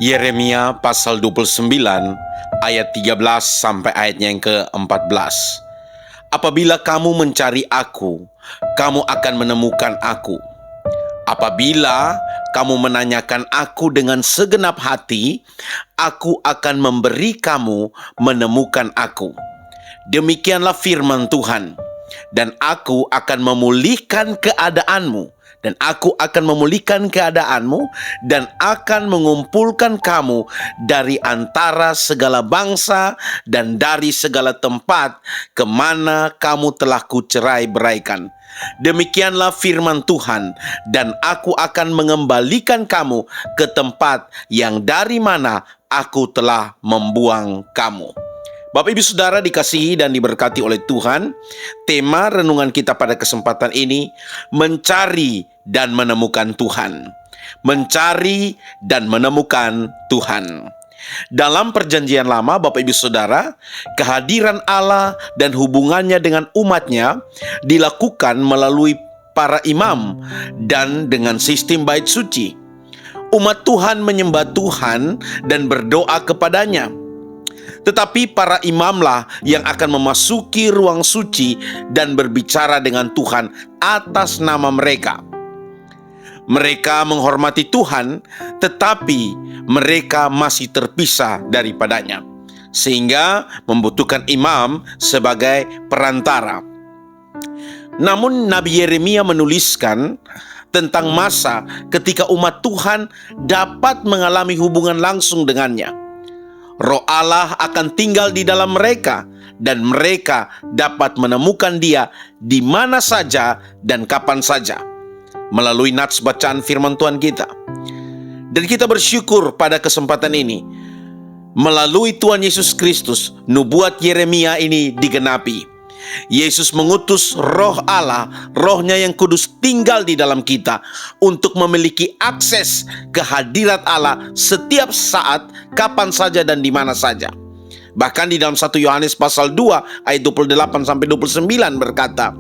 Yeremia pasal 29 ayat 13 sampai ayatnya yang ke-14. Apabila kamu mencari aku, kamu akan menemukan aku. Apabila kamu menanyakan aku dengan segenap hati, aku akan memberi kamu menemukan aku. Demikianlah firman Tuhan. Dan aku akan memulihkan keadaanmu. Dan aku akan memulihkan keadaanmu dan akan mengumpulkan kamu dari antara segala bangsa dan dari segala tempat kemana kamu telah kucerai-beraikan. Demikianlah firman Tuhan, dan aku akan mengembalikan kamu ke tempat yang dari mana aku telah membuang kamu. Bapak Ibu Saudara dikasihi dan diberkati oleh Tuhan, tema renungan kita pada kesempatan ini, mencari dan menemukan Tuhan. Mencari dan menemukan Tuhan. Dalam perjanjian lama, Bapak Ibu Saudara, kehadiran Allah dan hubungannya dengan umatnya dilakukan melalui para imam dan dengan sistem bait suci. Umat Tuhan menyembah Tuhan dan berdoa kepadanya. Tetapi para imamlah yang akan memasuki ruang suci dan berbicara dengan Tuhan atas nama mereka. Mereka menghormati Tuhan, tetapi mereka masih terpisah daripadanya, sehingga membutuhkan imam sebagai perantara. Namun Nabi Yeremia menuliskan tentang masa ketika umat Tuhan dapat mengalami hubungan langsung dengannya. Roh Allah akan tinggal di dalam mereka, dan mereka dapat menemukan Dia di mana saja dan kapan saja, melalui nats bacaan firman Tuhan kita. Dan kita bersyukur pada kesempatan ini, melalui Tuhan Yesus Kristus, nubuat Yeremia ini digenapi. Yesus mengutus roh Allah, rohnya yang kudus tinggal di dalam kita untuk memiliki akses ke hadirat Allah setiap saat, kapan saja dan di mana saja. Bahkan di dalam 1 Yohanes pasal 2 ayat 28-29 berkata,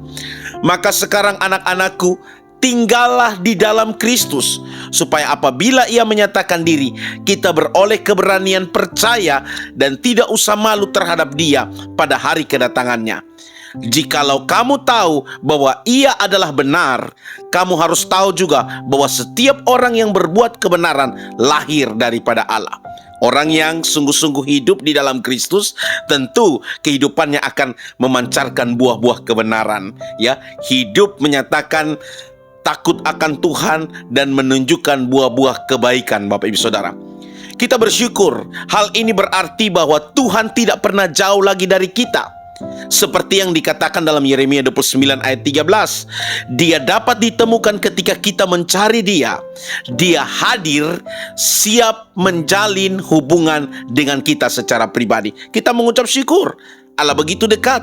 "Maka sekarang anak-anakku, tinggallah di dalam Kristus, supaya apabila Ia menyatakan diri, kita beroleh keberanian percaya dan tidak usah malu terhadap Dia pada hari kedatangannya. Jikalau kamu tahu bahwa Ia adalah benar, kamu harus tahu juga bahwa setiap orang yang berbuat kebenaran lahir daripada Allah." Orang yang sungguh-sungguh hidup di dalam Kristus, tentu kehidupannya akan memancarkan buah-buah kebenaran. Ya, hidup menyatakan takut akan Tuhan dan menunjukkan buah-buah kebaikan, Bapak Ibu Saudara. Kita bersyukur, hal ini berarti bahwa Tuhan tidak pernah jauh lagi dari kita. Seperti yang dikatakan dalam Yeremia 29 ayat 13, Dia dapat ditemukan ketika kita mencari Dia. Dia hadir, siap menjalin hubungan dengan kita secara pribadi. Kita mengucap syukur, Allah begitu dekat.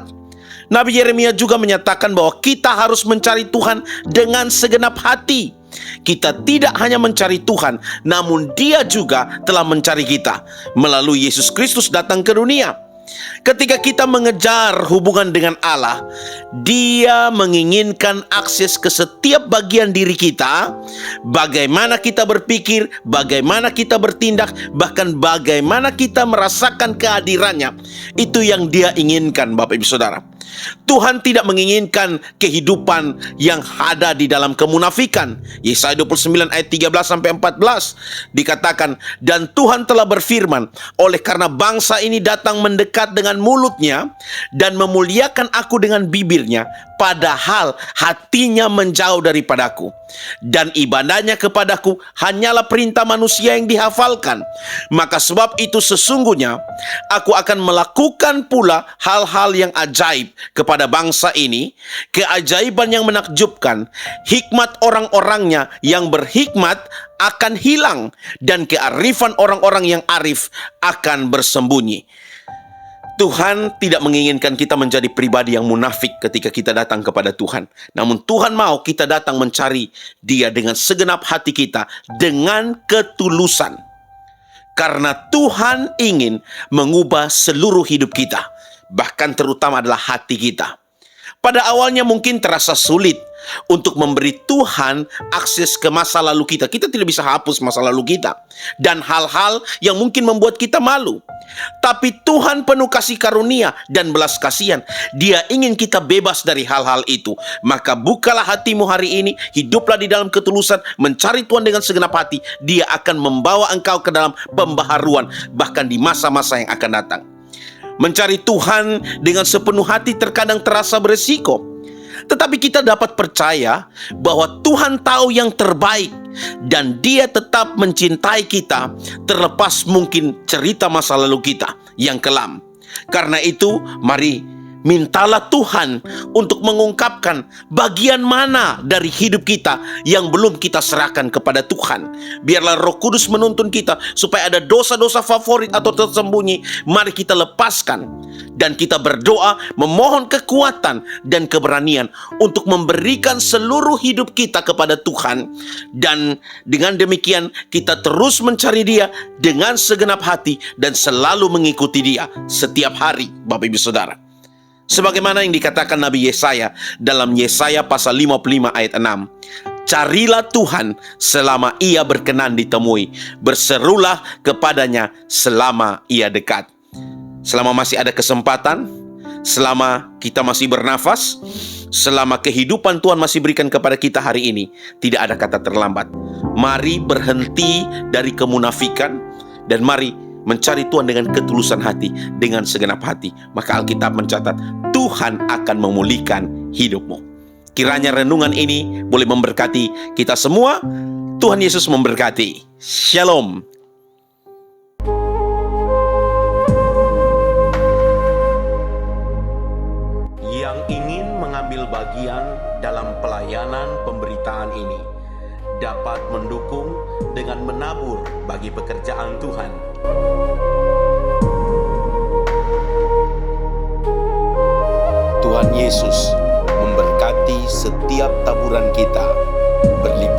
Nabi Yeremia juga menyatakan bahwa kita harus mencari Tuhan dengan segenap hati. Kita tidak hanya mencari Tuhan, namun Dia juga telah mencari kita melalui Yesus Kristus datang ke dunia. Ketika kita mengejar hubungan dengan Allah, Dia menginginkan akses ke setiap bagian diri kita, bagaimana kita berpikir, bagaimana kita bertindak, bahkan bagaimana kita merasakan kehadirannya. Itu yang Dia inginkan, Bapak Ibu Saudara. Tuhan tidak menginginkan kehidupan yang ada di dalam kemunafikan. Yesaya 29 ayat 13-14 dikatakan, "Dan Tuhan telah berfirman, oleh karena bangsa ini datang mendekat dengan mulutnya dan memuliakan aku dengan bibirnya, padahal hatinya menjauh daripadaku, dan ibadahnya kepadaku hanyalah perintah manusia yang dihafalkan. Maka sebab itu sesungguhnya aku akan melakukan pula hal-hal yang ajaib kepada bangsa ini, keajaiban yang menakjubkan. Hikmat orang-orangnya yang berhikmat akan hilang, dan kearifan orang-orang yang arif akan bersembunyi." Tuhan tidak menginginkan kita menjadi pribadi yang munafik ketika kita datang kepada Tuhan. Namun Tuhan mau kita datang mencari Dia dengan segenap hati kita, dengan ketulusan. Karena Tuhan ingin mengubah seluruh hidup kita, bahkan terutama adalah hati kita. Pada awalnya mungkin terasa sulit untuk memberi Tuhan akses ke masa lalu kita. Kita tidak bisa hapus masa lalu kita dan hal-hal yang mungkin membuat kita malu. Tapi Tuhan penuh kasih karunia dan belas kasihan. Dia ingin kita bebas dari hal-hal itu. Maka bukalah hatimu hari ini, hiduplah di dalam ketulusan, mencari Tuhan dengan segenap hati. Dia akan membawa engkau ke dalam pembaharuan, bahkan di masa-masa yang akan datang. Mencari Tuhan dengan sepenuh hati terkadang terasa beresiko. Tetapi kita dapat percaya bahwa Tuhan tahu yang terbaik dan Dia tetap mencintai kita terlepas mungkin cerita masa lalu kita yang kelam. Karena itu, mari mintalah Tuhan untuk mengungkapkan bagian mana dari hidup kita yang belum kita serahkan kepada Tuhan. Biarlah Roh Kudus menuntun kita supaya ada dosa-dosa favorit atau tersembunyi, mari kita lepaskan. Dan kita berdoa memohon kekuatan dan keberanian untuk memberikan seluruh hidup kita kepada Tuhan. Dan dengan demikian kita terus mencari Dia dengan segenap hati dan selalu mengikuti Dia setiap hari, Bapak Ibu Saudara. Sebagaimana yang dikatakan Nabi Yesaya dalam Yesaya pasal 55 ayat 6. Carilah Tuhan selama Ia berkenan ditemui. Berserulah kepadanya selama Ia dekat. Selama masih ada kesempatan, selama kita masih bernafas, selama kehidupan Tuhan masih berikan kepada kita hari ini, tidak ada kata terlambat. Mari berhenti dari kemunafikan dan mari mencari Tuhan dengan ketulusan hati, dengan segenap hati. Maka Alkitab mencatat, Tuhan akan memulihkan hidupmu. Kiranya renungan ini boleh memberkati kita semua. Tuhan Yesus memberkati. Shalom. Yang ingin mengambil bagian dalam pelayanan pemberitaan ini dapat mendukung dengan menabur bagi pekerjaan Tuhan. Tuhan Yesus memberkati setiap taburan kita berlipat